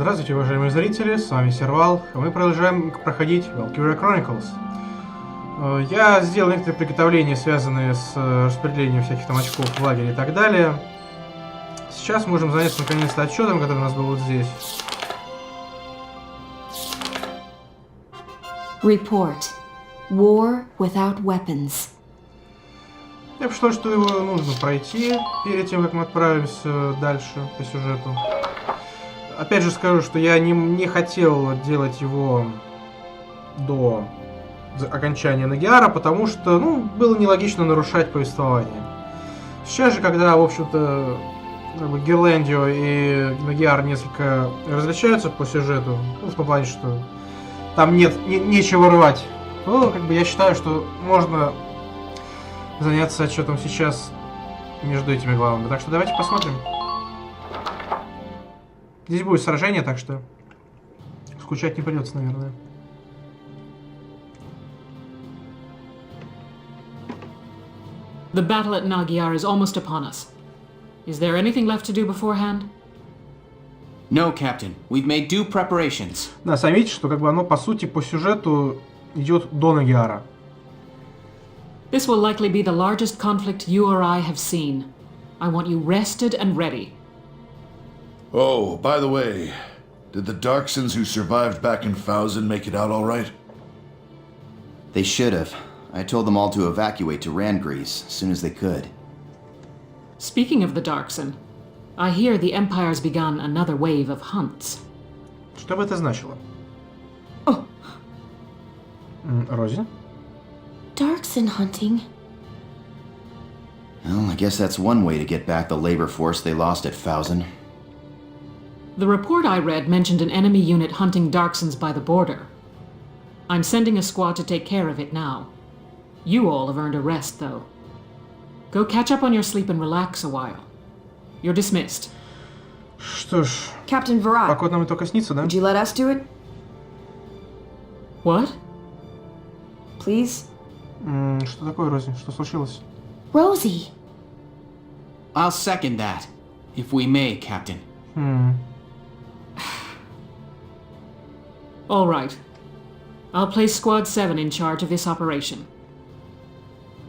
Здравствуйте, уважаемые зрители, с вами Сервал, а мы продолжаем проходить Valkyria Chronicles. Я сделал некоторые приготовления, связанные с распределением всяких там очков в лагере и так далее. Сейчас можем заняться наконец-то отчетом, который у нас был вот здесь. Report. War without weapons. Я посчитал, что его нужно пройти перед тем, как мы отправимся дальше по сюжету. Опять же скажу, что я не хотел делать его до окончания Нагиара, потому что, было нелогично нарушать повествование. Сейчас же, когда, в общем-то, Гирландио и Нагиар несколько различаются по сюжету, в том плане, что там нечего рвать, то, я считаю, что можно заняться отчетом сейчас между этими главами. Так что давайте посмотрим. Здесь будет сражение, так что скучать не придется, наверное. The battle at Magyar is almost upon us. Is there anything left to do beforehand? No, Captain. We've made due preparations. Да, сами видите, что оно по сути по сюжету идет до Нагиара. This will likely be the largest conflict you or I have seen. I want you rested and ready. Oh, by the way, did the Darksons who survived back in Fausen make it out all right? They should have. I told them all to evacuate to Rangrease as soon as they could. Speaking of the Darkson, I hear the Empire's begun another wave of hunts. Что бы это значило? Oh. Рози? Darkson hunting. Well, I guess that's one way to get back the labor force they lost at Fausen. The report I read mentioned an enemy unit hunting Darksons by the border. I'm sending a squad to take care of it now. You all have earned a rest, though. Go catch up on your sleep and relax a while. You're dismissed. Что ж, Captain Virat, покуда нам только снится, да? would you let us do it? What? Please? Что такое, Рози? Что случилось? Rosie! I'll second that, if we may, Captain. All right. I'll place Squad 7 in charge of this operation.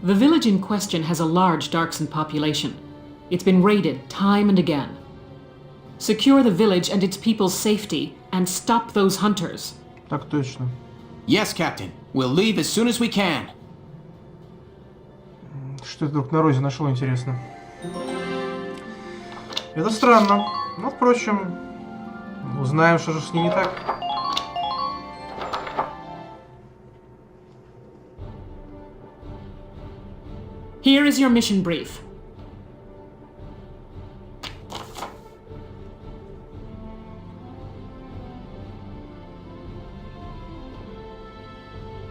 The village in question has a large Darkson population. It's been raided time and again. Secure the village and its people's safety, and stop those hunters. Так точно. Yes, Captain. We'll leave as soon as we can. Что это вдруг на Розе нашел, интересно? Это странно. Но, впрочем, узнаем, что же с ней не так. Here is your mission brief.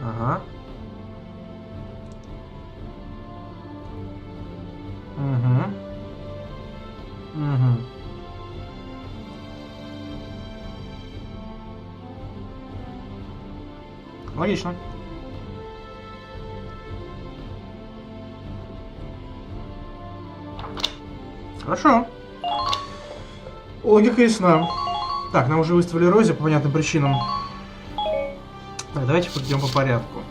Ага. Угу. Угу. Логично. Хорошо. Логика ясна. Так, нам уже выставили Рози по понятным причинам. Так, давайте пойдем по порядку.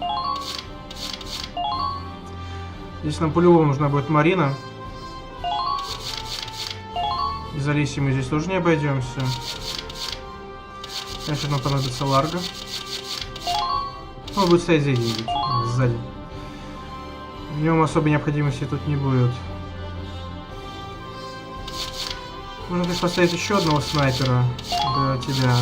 Здесь нам по-любому нужна будет Марина. Из Алисии мы здесь тоже не обойдемся. Конечно, нам понадобится Ларго. Он будет стоять здесь где-нибудь, сзади. В нем особой необходимости тут не будет. Можно, конечно, поставить еще одного снайпера для тебя.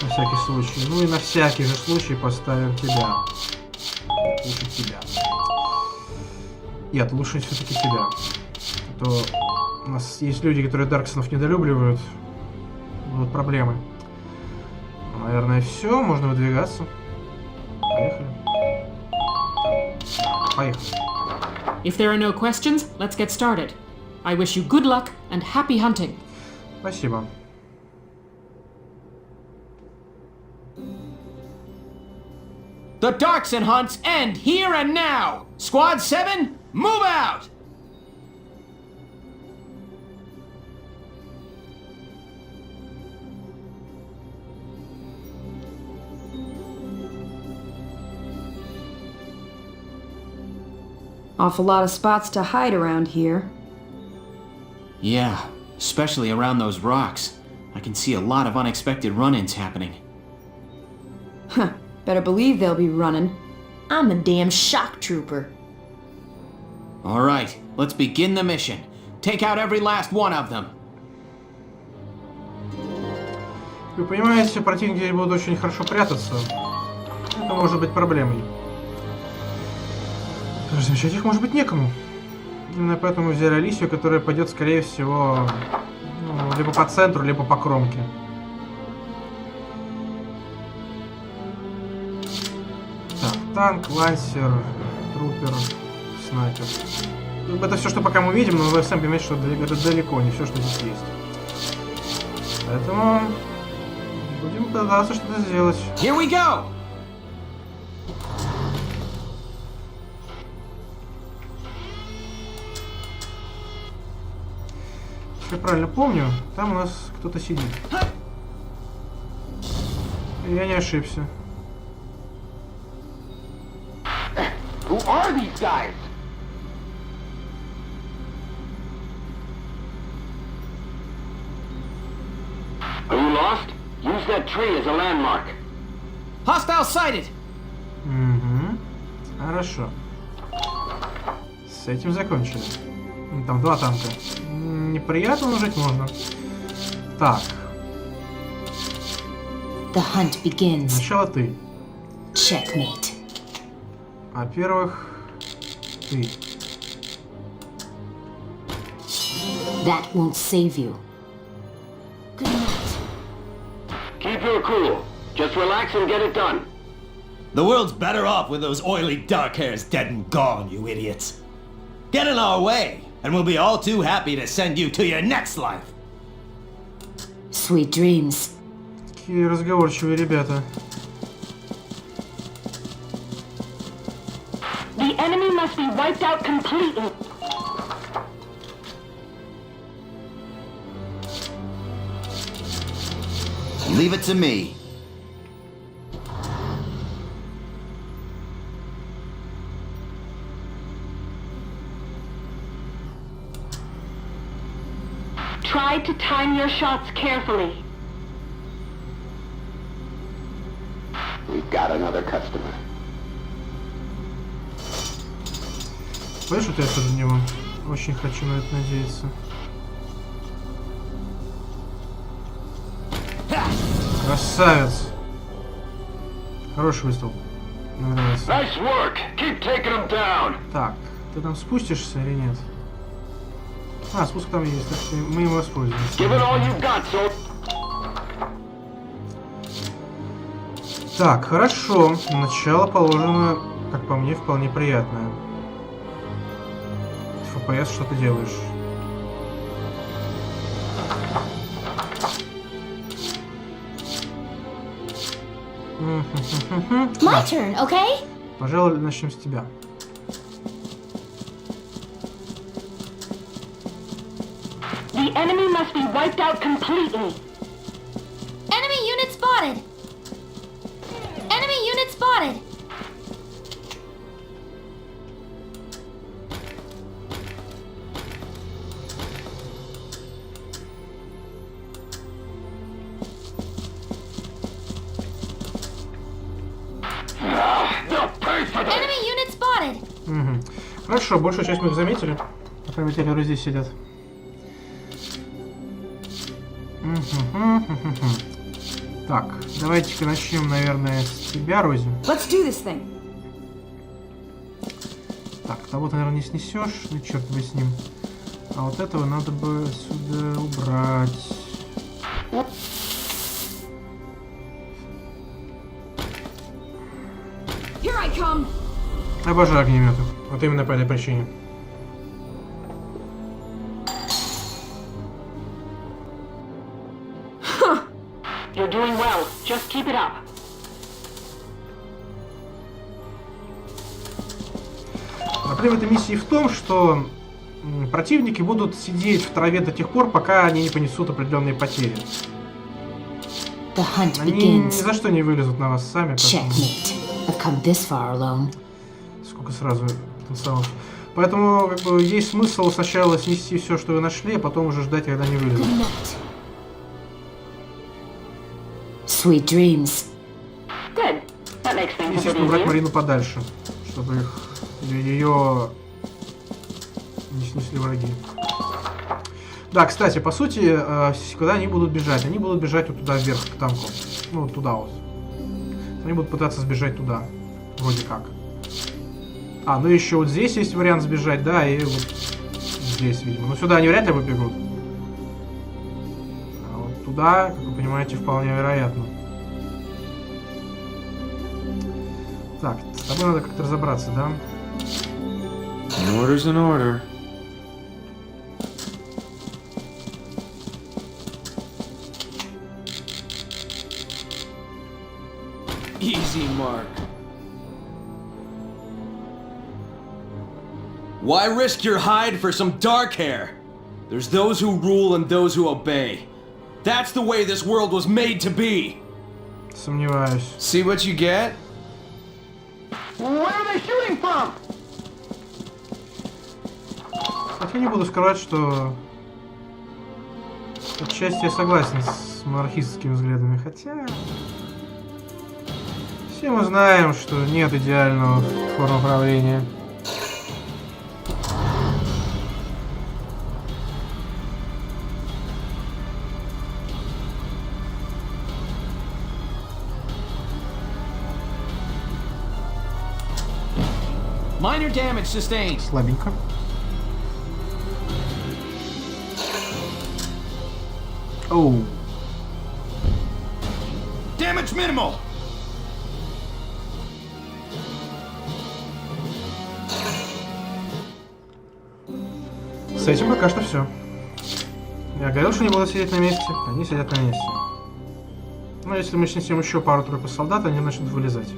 На всякий случай. Ну и на всякий же случай поставим тебя. Лучше тебя. Нет, лучше все-таки тебя. А то у нас есть люди, которые Дарксонов недолюбливают. Будут проблемы. Наверное, все. Можно выдвигаться. Поехали. Поехали. If there are no questions, let's get started. I wish you good luck and happy hunting. Спасибо. The Darkson hunts end here and now! Squad 7, move out! Awful lot of spots to hide around here. Yeah, especially around those rocks. I can see a lot of unexpected run-ins happening. Huh. Better believe they'll be running. I'm a damn shock trooper. Alright, let's begin the mission. Take out every last one of them. Вы понимаете, противники здесь будут очень хорошо прятаться. Это может быть проблемой. Замечать их может быть некому. Именно поэтому взяли Алисию, которая пойдет, скорее всего, ну, либо по центру, либо по кромке. Так, танк, лансер, трупер, снайпер. Это все, что пока мы видим, но вы сами понимаете, что это далеко не все, что здесь есть. Поэтому будем пытаться что-то сделать. Here we go! Если я правильно помню, там у нас кто-то сидит. Я не ошибся. Who are these guys? Are you lost? Use that tree as a landmark. Hostile sighted! Угу. Хорошо. С этим закончили. Там 2 танка. Неприятно, но жить можно. Так. The hunt begins. Сначала ты. Checkmate. Во-первых, ты. That won't save you. Good night. Keep your cool. Just relax and get it done. The world's better off with those oily dark hairs dead and gone, you idiots. Get in our way, and we'll be all too happy to send you to your next life. Sweet dreams. Какие разговорчивые ребята. The enemy must be wiped out completely. Leave it to me. Try to time your shots carefully. We've got another customer. Слышь, вот я тут за него. Очень хочу на это надеяться. Красавец. Хороший выстрел. Нравится. Nice work. Keep taking them down. Так, ты там спустишься или нет? А, спуск там есть, так что мы им воспользуемся. Give it all you got, so. Так, хорошо. Начало положено, как по мне, вполне приятное. ФПС, что ты делаешь? My turn, okay? Пожалуй, начнем с тебя. The enemy must be wiped out completely. Enemy unit spotted. Enemy unit spotted. They'll pay for this. Enemy unit spotted. Угу. Хорошо, большую часть мы их заметили. По крайней мере, которые здесь сидят. Так, давайте-ка начнем, наверное, с тебя, Рози. Let's do this thing. Так, того ты, наверное, не снесешь. Ну, черт бы с ним. А вот этого надо бы отсюда убрать. Here I come. Обожаю огнеметы. Вот именно по этой причине. You're doing well. Just keep it up. Проблема этой миссии в том, что противники будут сидеть в траве до тех пор, пока они не понесут определенные потери. The hunt Они ни begins. за что не вылезут на вас сами. Поэтому... Checkmate. I've come this far alone. Сколько сразу потенциалов. Поэтому как бы, есть смысл сначала снести все, что вы нашли, а потом уже ждать, когда они вылезут. Sweet dreams. Good. That makes things a bit Естественно, убрать easier. Марину подальше, чтобы ее не снесли враги. Да, кстати, по сути, куда они будут бежать? Они будут бежать вот туда вверх, к танку. Ну, вот туда вот. Они будут пытаться сбежать туда. Вроде как. А, ну еще вот здесь есть вариант сбежать, да, и вот здесь, видимо. Но сюда они вряд ли побегут. А вот туда, как вы понимаете, вполне вероятно. Так, с тобой надо как-то разобраться, да? An order's an order. Easy, Mark. Why risk your hide for some dark hair? There's those who rule and those who obey. That's the way this world was made to be. Сомневаюсь. See what you get? Where are they shooting from? Хотя не буду скрывать, что отчасти я согласен с монархистскими взглядами, хотя все мы знаем, что нет идеального формы правления. Minor damage sustained. Слабенько. Оу. Damage minimal. С этим пока что все. Я говорил, что не буду сидеть на месте. Они сидят на месте. Но если мы снесем еще пару-тройку солдат, они начнут вылезать.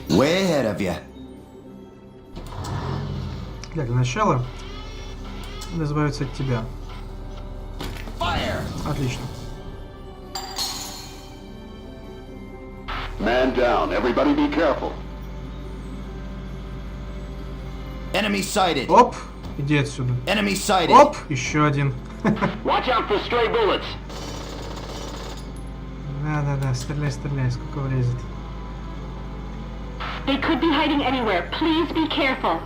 Way ahead of you. Для начала надо избавиться от тебя. Fire. Отлично. Man down. Everybody be careful. Enemy sighted. Оп! Иди отсюда. Enemy sighted. Оп! Еще один. Watch out for stray bullets. Да-да-да, стреляй, стреляй, сколько влезет. They could be hiding anywhere. Please be careful.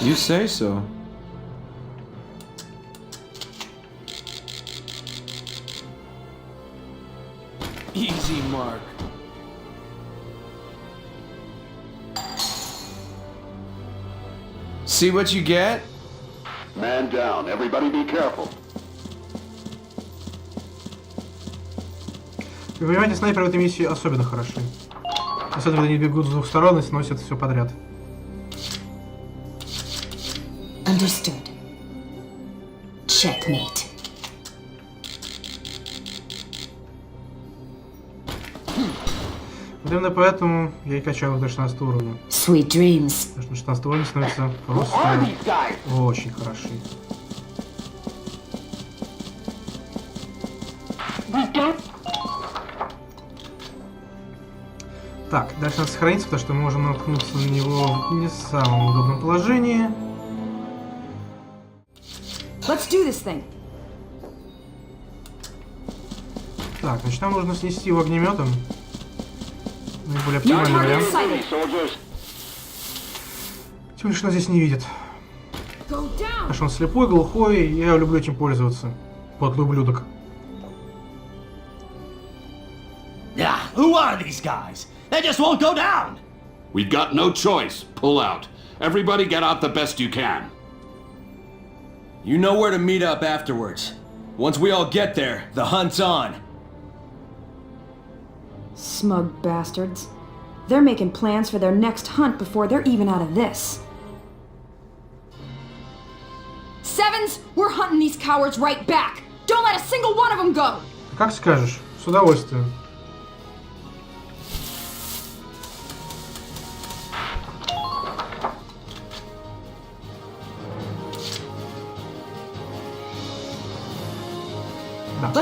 You say so. Easy, Mark. See what you get? Man down. Everybody be careful. Вы понимаете, снайперы в этой миссии особенно хороши. Особенно, когда они бегут с двух сторон и сносят все подряд. Understood. Checkmate. Вот именно поэтому я и качал их до 16 уровня. Sweet dreams. Потому что на 16 уровне становятся просто очень хороши. We don't. Так, дальше надо сохраниться, потому что мы можем наткнуться на него в не самом удобном положении. Let's do this thing. Так, значит, нам нужно снести его огнеметом. Наиболее Your оптимальный target вариант. sighted. Soldiers. Тем лишь нас здесь не видит. Go down. Потому что он слепой, глухой, и я люблю этим пользоваться. Подлый ублюдок. Yeah, who are these guys? They just won't go down. We've got no choice. Pull out. Everybody get out the best you can. You know where to meet up afterwards. Once we all get there, the hunt's on. Smug bastards. They're making plans for their next hunt before they're even out of this. Sevens, we're hunting these cowards right back. Don't let a single one of them go. Как скажешь, с удовольствием.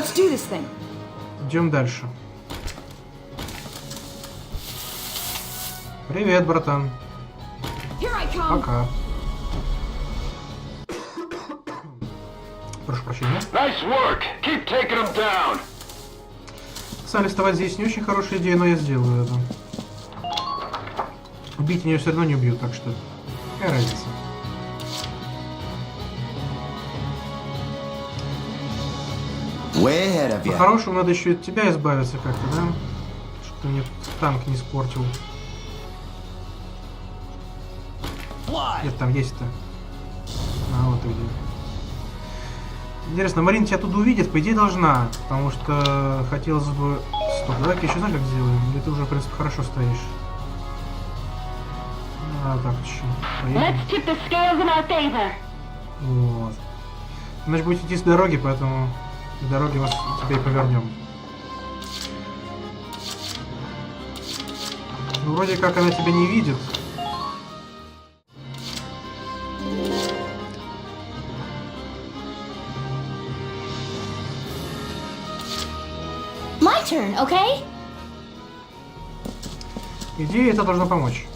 Let's do this thing. Идем дальше. Привет, братан. Here I come. Пока. Прошу прощения. Nice work. Keep taking them down. Сам оставать здесь не очень хорошая идея, но я сделаю это. Убить меня все равно не убьют, так что какая разница. По-хорошему надо еще от тебя избавиться как-то, да? Чтобы ты мне танк не испортил. Где там есть-то? А, вот и где. Интересно, Марина тебя оттуда увидит? По идее должна, потому что хотелось бы... Стоп, давай-ка еще знаешь как сделаем? Или ты уже, в принципе, хорошо стоишь? А, так, еще. Вот. Значит, будет идти с дороги, поэтому с дороги мы тебя и повернем. Ну, вроде как она тебя не видит. My turn, okay? Идея это должно помочь.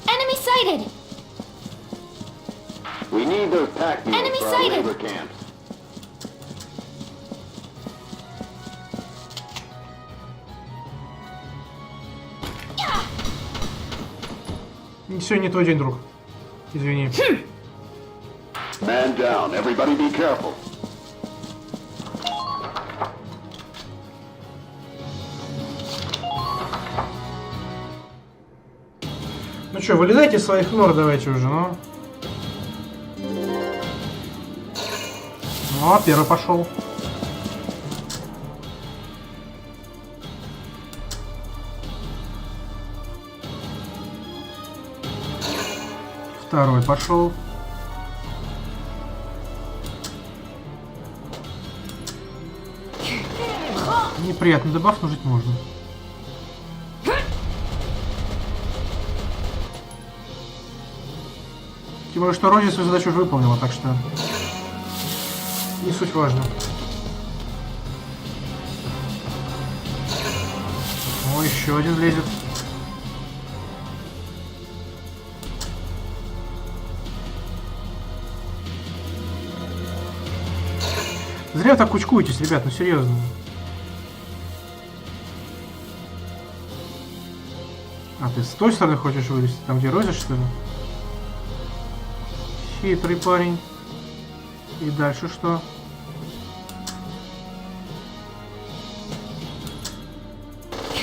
Enemy sighted. We need those pack mules Enemy for our sighted. labor camps. Все не твой день, друг. Извини. Man down. Everybody be careful. Ну что, вылезайте из своих нор, давайте уже, ну. Ну, первый пошел. Второй пошел. Неприятный дебаф, но жить можно. Тем более, что Рози свою задачу уже выполнила, так что не суть важно. О, еще один лезет. Зря вы так кучкуетесь, ребят, ну серьезно. А, ты с той стороны хочешь вылезти? Там где Рози, что ли? Хитрый парень. И дальше что?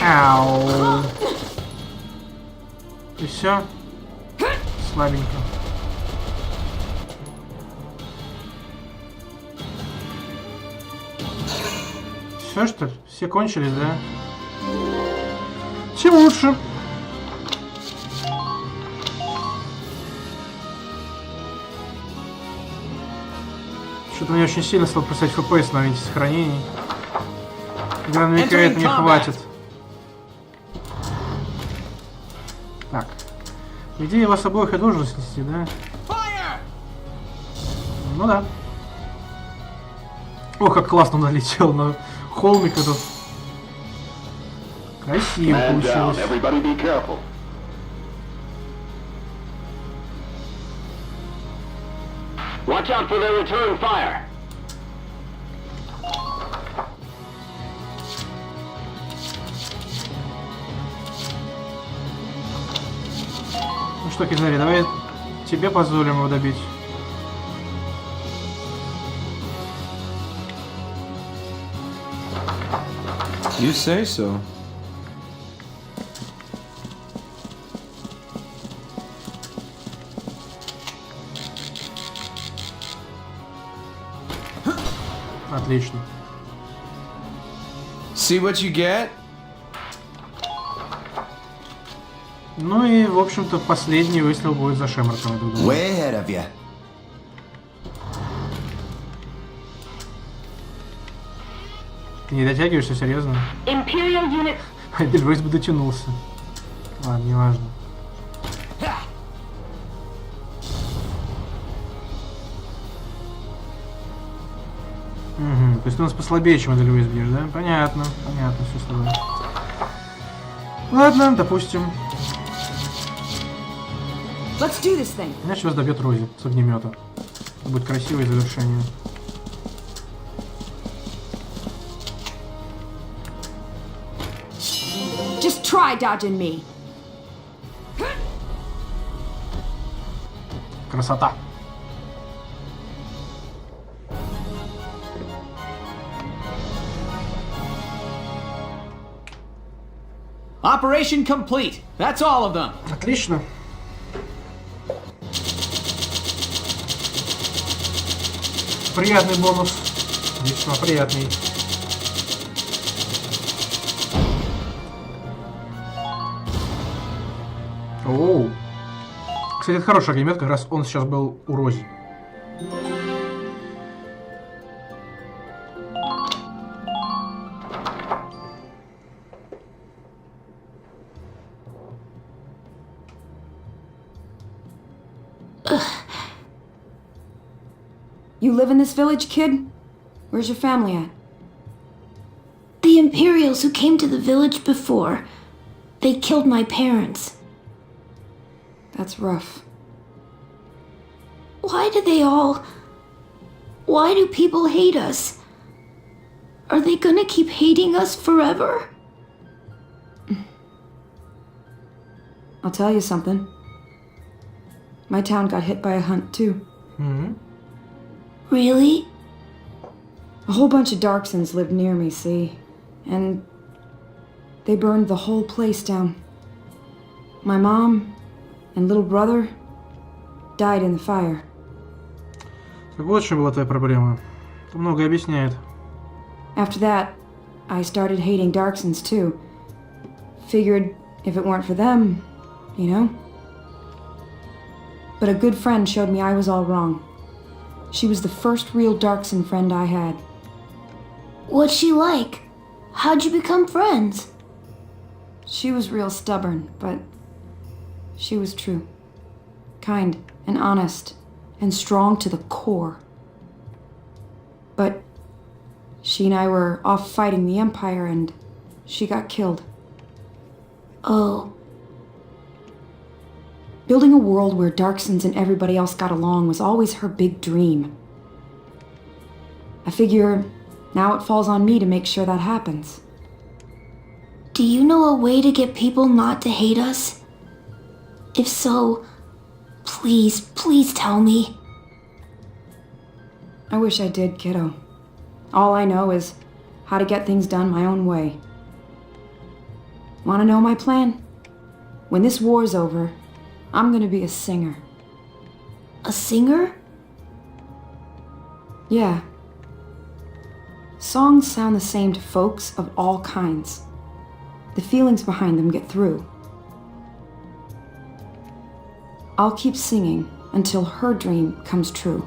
Ау. И все? Слабенько. Все, что ли? Все кончились, да? Тем лучше. Что-то мне очень сильно стал просить FPS на винте сохранений. Игра намекает, мне хватит. Так. По идее, вас обоих я должен снести, да? Ну да. О, как классно он налетел на холмик этот. Красиво получилось. Watch out for their return fire. Ну что, Кизнари, давай тебе позволим его добить. You say so. Отлично. See what you get? Ну и, в общем-то, последний выстрел будет за Шемраком. Way ahead of you. Ты не дотягиваешься, серьезно? Imperial unit. Дельвейс бы дотянулся. Ладно, неважно. То есть ты у нас послабее, чем Эдельвейс бьешь, да? Понятно, понятно, все с тобой. Ладно, допустим. Let's do this thing. Иначе вас добьет Рози с огнемета. Будет красивое завершение. Just try dodging me. Красота. Operation complete. That's all of them. Отлично. Приятный бонус. Весьма приятный. Оу. Кстати, это хороший огнемет, как раз он сейчас был у Рози. You live in this village, kid? Where's your family at? The Imperials who came to the village before, they killed my parents. That's rough. Why do people hate us? Are they gonna keep hating us forever? I'll tell you something. My town got hit by a hunt, too. Mm-hmm. Really? A whole bunch of Darksons lived near me, see? And they burned the whole place down. My mom and little brother died in the fire. Так вот, что была твоя проблема. Это многое объясняет. After that, I started hating Darksons too. Figured if it weren't for them, you know? But a good friend showed me I was all wrong. She was the first real Darkson friend I had. What's she like? How'd you become friends? She was real stubborn, but she was true. Kind and honest and strong to the core. But she and I were off fighting the Empire and she got killed. Oh. Building a world where Darksons and everybody else got along was always her big dream. I figure now it falls on me to make sure that happens. Do you know a way to get people not to hate us? If so, please, please tell me. I wish I did, kiddo. All I know is how to get things done my own way. Want to know my plan? When this war's over, I'm gonna be a singer. A singer? Yeah. Songs sound the same to folks of all kinds. The feelings behind them get through. I'll keep singing until her dream comes true.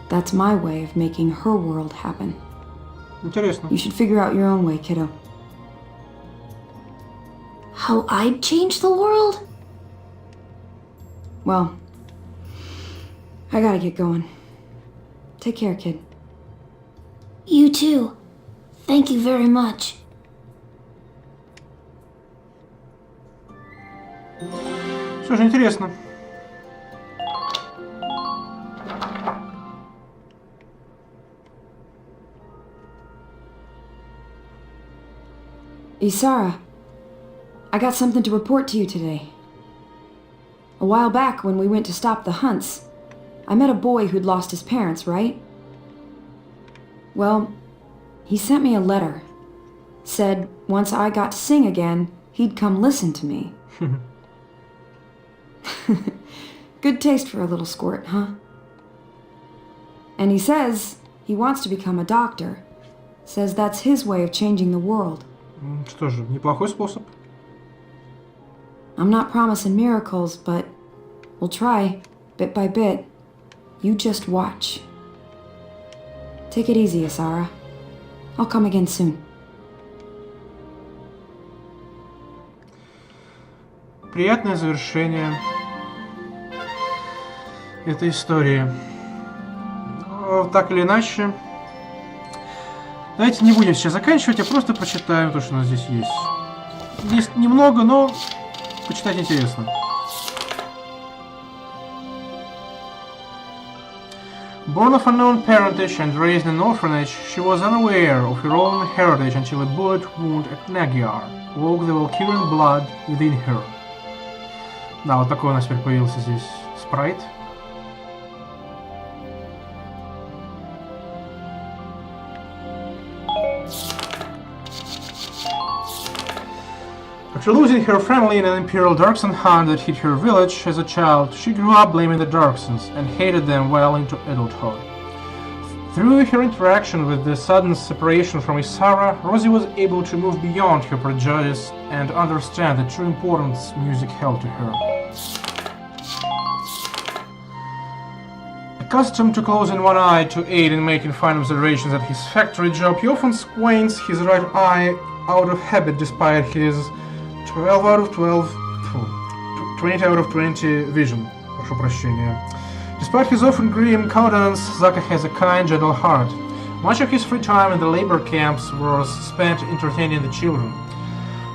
That's my way of making her world happen. Интересно. You should figure out your own way, kiddo. How I'd change the world? Well, I gotta get going. Take care, kid. You too. Thank you very much. Все же интересно. Isara, I got something to report to you today. A while back, when we went to stop the hunts, I met a boy who'd lost his parents, right? Well, he sent me a letter. Said once I got to sing again, he'd come listen to me. Good taste for a little squirt, huh? And he says he wants to become a doctor. Says that's his way of changing the world. Что же, неплохой способ. I'm not promising miracles, but we'll try, bit by bit. You just watch. Take it easy, Isara. I'll come again soon. Приятное завершение этой истории. Но, так или иначе, Давайте не будем сейчас заканчивать, а просто прочитаем то, что у нас здесь есть. Здесь немного, но почитать интересно. Born of unknown parentage and raised in an orphanage, she was unaware of her own heritage until a bullet wound at Magyar woke the Valkyrian blood within her. Да, вот такой у нас теперь появился здесь спрайт. After losing her family in an imperial Darkson hunt that hit her village as a child, she grew up blaming the Darksons and hated them well into adulthood. Through her interaction with the sudden separation from Isara, Rosie was able to move beyond her prejudice and understand the true importance music held to her. Accustomed to closing one eye to aid in making fine observations at his factory job, he often squints his right eye out of habit despite his 12 out of 12, 20 out of 20 vision. Прошу прощения. Despite his often grim countenance, Zaka has a kind, gentle heart. Much of his free time in the labor camps was spent entertaining the children.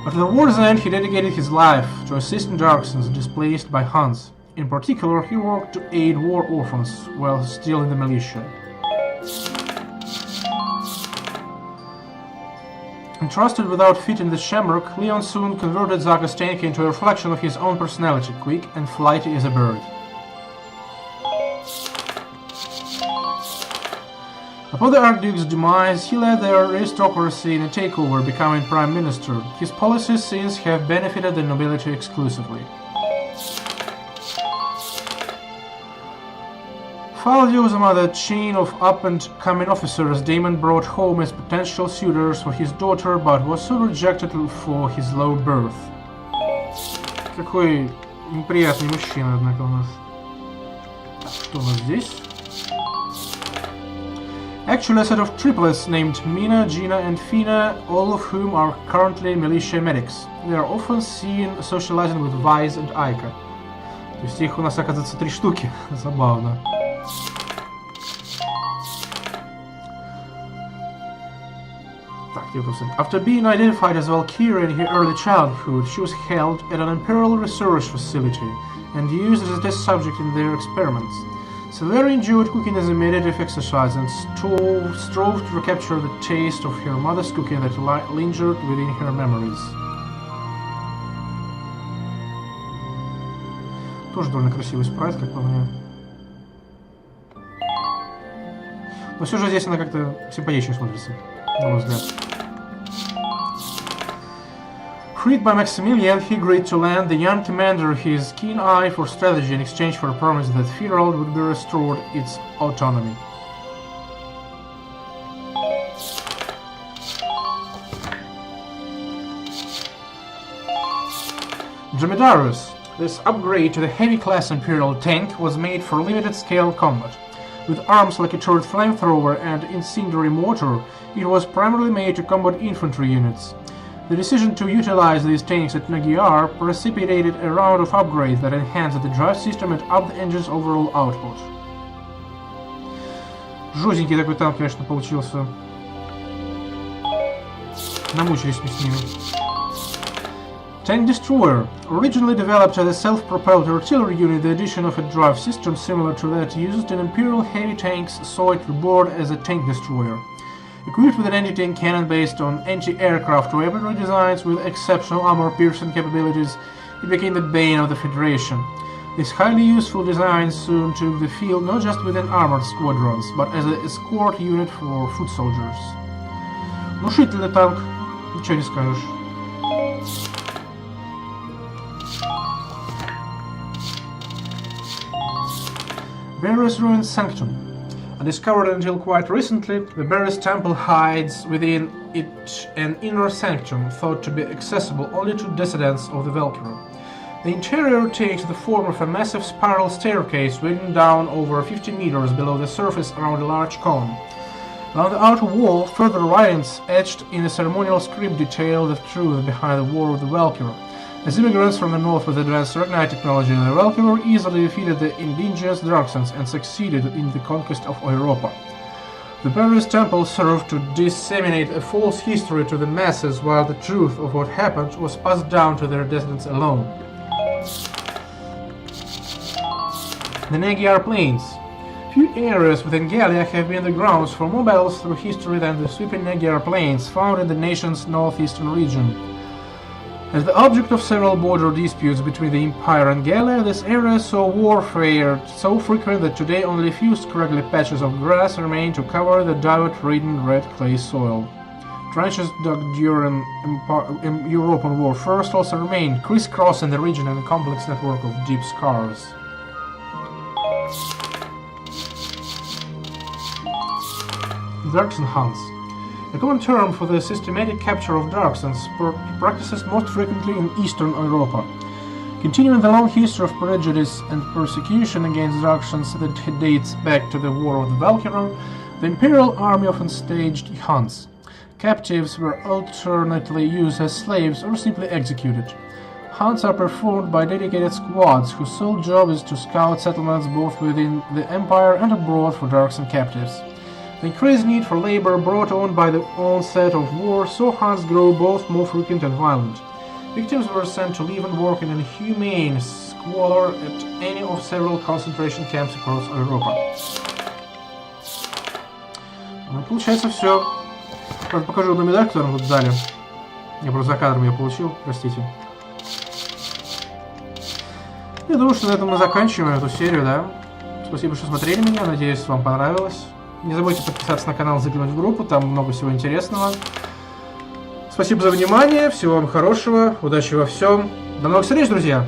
At the war's end, he dedicated his life to assisting Darksons displaced by Huns. In particular, he worked to aid war orphans while still in the militia. Entrusted without feet in the Shamrock, Leon soon converted Zaka's tank into a reflection of his own personality, quick and flighty as a bird. Upon the Archduke's demise, he led the aristocracy in a takeover, becoming Prime Minister. His policies since have benefited the nobility exclusively. Following another chain of up-and-coming officers, Damon brought home as potential suitors for his daughter, but was soon rejected for his low birth. Какой неприятный мужчина, однако, у нас. Что у нас здесь? Actually, a set of triplets named Mina, Gina, and Fina, all of whom are currently militia medics. They are often seen socializing with Vice and Aika. То есть их у нас, оказывается, 3 штуки. Забавно. After being identified as Valkyria in her early childhood, she was held at an imperial research facility and used as a test subject in their experiments. Silvera enjoyed cooking as a meditative exercise and strove to recapture the taste of her mother's cooking that lingered within her memories. Тоже довольно красивый спрайт, как по мне. Но все же здесь она как-то симпатичнее смотрится, на мой взгляд. Freed by Maximilian, he agreed to lend the young commander his keen eye for strategy in exchange for a promise that Firald would be restored its autonomy. Dromedarius. This upgrade to the heavy-class Imperial tank was made for limited-scale combat. With arms like a turret flamethrower and incendiary mortar, it was primarily made to combat infantry units. The decision to utilize these tanks at Magyar precipitated a round of upgrades that enhanced the drive system and upped the engine's overall output. Жёстенький такой танк, конечно, получился. Намучились мы с ними. Tank Destroyer. Originally developed as a self-propelled artillery unit, the addition of a drive system similar to that used in Imperial heavy tanks saw it reborn as a tank destroyer. Equipped with an anti-tank cannon based on anti-aircraft weaponry designs with exceptional armor-piercing capabilities, it became the bane of the Federation. This highly useful design soon took the field not just within armored squadrons, but as an escort unit for foot soldiers. Внушительный танк, ничего не скажешь. Varus Ruined Sanctum. Undiscovered until quite recently, the Varus Temple hides within it an inner sanctum thought to be accessible only to descendants of the Valkyrie. The interior takes the form of a massive spiral staircase winding down over 50 meters below the surface around a large cone. Along the outer wall, further writings etched in a ceremonial script detail the truth behind the war of the Valkyrie. As immigrants from the north with advanced Ragnite technology, the Valkyrie easily defeated the indigenous Darksons and succeeded in the conquest of Europa. The various temples served to disseminate a false history to the masses, while the truth of what happened was passed down to their descendants alone. The Magyar Plains. Few areas within Galia have been the grounds for more battles through history than the sweeping Magyar Plains found in the nation's northeastern region. As the object of several border disputes between the Empire and Galia, this area saw warfare so frequent that today only a few scraggly patches of grass remain to cover the drought-ridden red clay soil. Trenches dug during European War first also remain, crisscrossing the region in a complex network of deep scars. Darkson hunts. A common term for the systematic capture of Darksons, practices most frequently in Eastern Europa. Continuing the long history of prejudice and persecution against Darksons that dates back to the War of the Valkyria, the Imperial Army often staged hunts. Captives were alternately used as slaves or simply executed. Hunts are performed by dedicated squads whose sole job is to scout settlements both within the Empire and abroad for Darkson captives. The increased need for labor brought on by the onset of war saw hunts grow both more frequent and violent. Victims were sent to live and work in inhumane squalor at any of several concentration camps across Europa. Ну, получается все. Покажу одну медаль, которую нам тут дали. Я просто за кадром ее получил, простите. Я думаю, что на этом мы заканчиваем эту серию, да? Спасибо, что смотрели меня, надеюсь, вам понравилось. Не забудьте подписаться на канал, заглянуть в группу, там много всего интересного. Спасибо за внимание, всего вам хорошего, удачи во всем. До новых встреч, друзья!